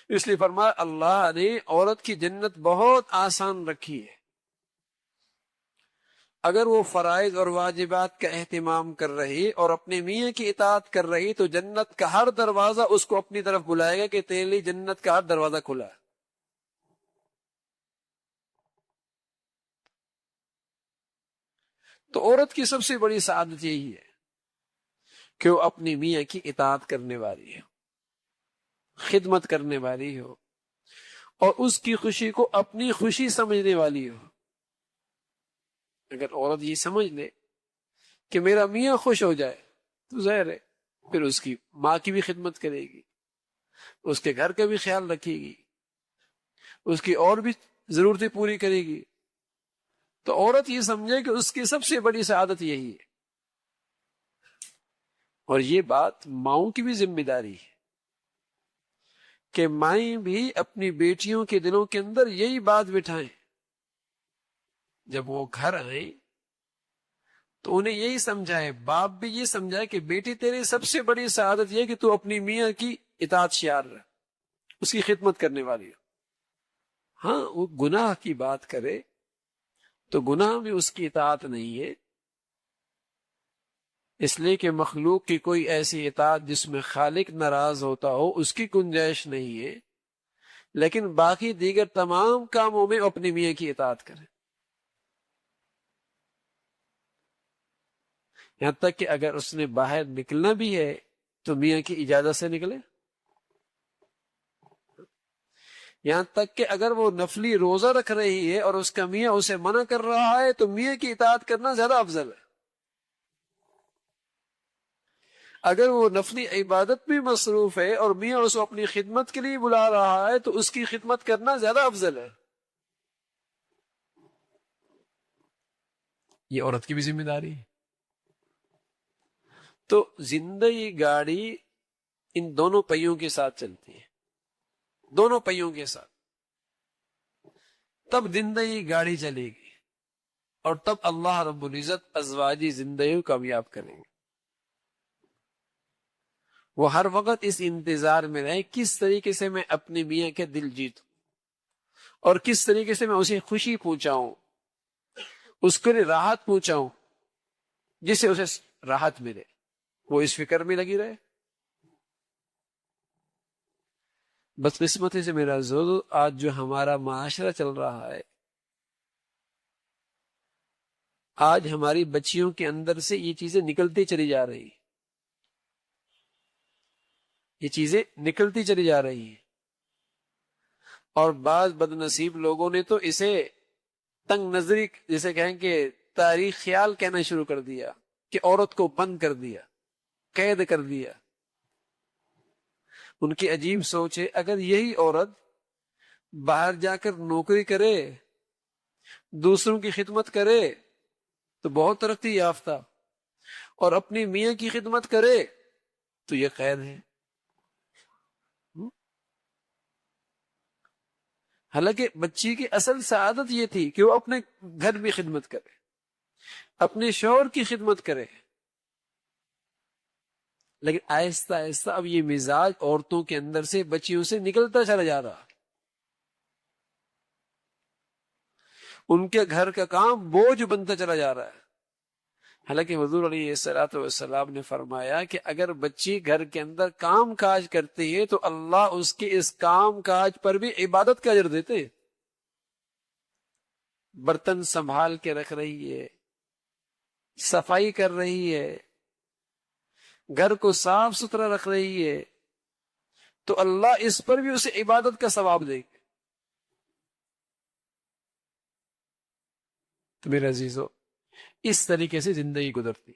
اس لیے فرمایا اللہ نے عورت کی جنت بہت آسان رکھی ہے، اگر وہ فرائض اور واجبات کا اہتمام کر رہی اور اپنے میاں کی اطاعت کر رہی تو جنت کا ہر دروازہ اس کو اپنی طرف بلائے گا کہ تیرے لیے جنت کا ہر دروازہ کھلا ہے۔ تو عورت کی سب سے بڑی سعادت یہی ہے کہ وہ اپنی میاں کی اطاعت کرنے والی ہو، خدمت کرنے والی ہو، اور اس کی خوشی کو اپنی خوشی سمجھنے والی ہو۔ اگر عورت یہ سمجھ لے کہ میرا میاں خوش ہو جائے تو ظاہر ہے پھر اس کی ماں کی بھی خدمت کرے گی، اس کے گھر کا بھی خیال رکھے گی، اس کی اور بھی ضرورتیں پوری کرے گی۔ تو عورت یہ سمجھے کہ اس کی سب سے بڑی سعادت یہی ہے، اور یہ بات ماؤں کی بھی ذمہ داری ہے کہ مائیں بھی اپنی بیٹیوں کے دلوں کے اندر یہی بات بٹھائیں، جب وہ گھر آئیں تو انہیں یہی سمجھائے، باپ بھی یہ سمجھائے کہ بیٹی تیری سب سے بڑی سعادت یہ کہ تو اپنی میاں کی اطاعت شیار رہ، اس کی خدمت کرنے والی ہو۔ ہاں وہ گناہ کی بات کرے تو گناہ بھی اس کی اطاعت نہیں ہے، اس لیے کہ مخلوق کی کوئی ایسی اطاعت جس میں خالق ناراض ہوتا ہو اس کی گنجائش نہیں ہے، لیکن باقی دیگر تمام کاموں میں اپنی میاں کی اطاعت کرے، یہاں تک کہ اگر اس نے باہر نکلنا بھی ہے تو میاں کی اجازت سے نکلے، یہاں تک کہ اگر وہ نفلی روزہ رکھ رہی ہے اور اس کا میاں اسے منع کر رہا ہے تو میاں کی اطاعت کرنا زیادہ افضل ہے۔ اگر وہ نفلی عبادت میں مصروف ہے اور میاں اس کو اپنی خدمت کے لیے بلا رہا ہے تو اس کی خدمت کرنا زیادہ افضل ہے۔ یہ عورت کی بھی ذمہ داری ہے۔ تو زندگی گاڑی ان دونوں پہیوں کے ساتھ چلتی ہے، دونوں پہیوں کے ساتھ، تب زندگی گاڑی چلے گی اور تب اللہ رب العزت ازواجی زندگی کو کامیاب کریں گے۔ وہ ہر وقت اس انتظار میں رہے کس طریقے سے میں اپنے میاں کے دل جیتوں اور کس طریقے سے میں اسے خوشی پہنچاؤں، اس کے لیے راحت پہنچاؤں، جس سے اسے راحت ملے، وہ اس فکر میں لگی رہے۔ بس قسمتی سے میرا زور آج جو ہمارا معاشرہ چل رہا ہے، آج ہماری بچیوں کے اندر سے یہ چیزیں نکلتی چلی جا رہی ہیں، یہ چیزیں نکلتی چلی جا رہی ہیں، اور بعض بد نصیب لوگوں نے تو اسے تنگ نظری جسے کہیں کہ تاریخ خیال کہنا شروع کر دیا کہ عورت کو بند کر دیا، قید کر دیا۔ ان کی عجیب سوچ ہے، اگر یہی عورت باہر جا کر نوکری کرے، دوسروں کی خدمت کرے تو بہت ترقی یافتہ، اور اپنی میاں کی خدمت کرے تو یہ قید ہے۔ حالانکہ بچی کی اصل سعادت یہ تھی کہ وہ اپنے گھر میں خدمت کرے، اپنے شوہر کی خدمت کرے، لیکن آہستہ آہستہ اب یہ مزاج عورتوں کے اندر سے بچیوں سے نکلتا چلا جا رہا، ان کے گھر کا کام بوجھ بنتا چلا جا رہا ہے۔ حالانکہ حضور علیہ الصلوۃ والسلام نے فرمایا کہ اگر بچی گھر کے اندر کام کاج کرتی ہے تو اللہ اس کے اس کام کاج پر بھی عبادت کا اجر دیتے ہیں۔ برتن سنبھال کے رکھ رہی ہے، صفائی کر رہی ہے، گھر کو صاف ستھرا رکھ رہی ہے، تو اللہ اس پر بھی اسے عبادت کا ثواب دے گا۔ تو میرے عزیزو، اس طریقے سے زندگی گزرتی،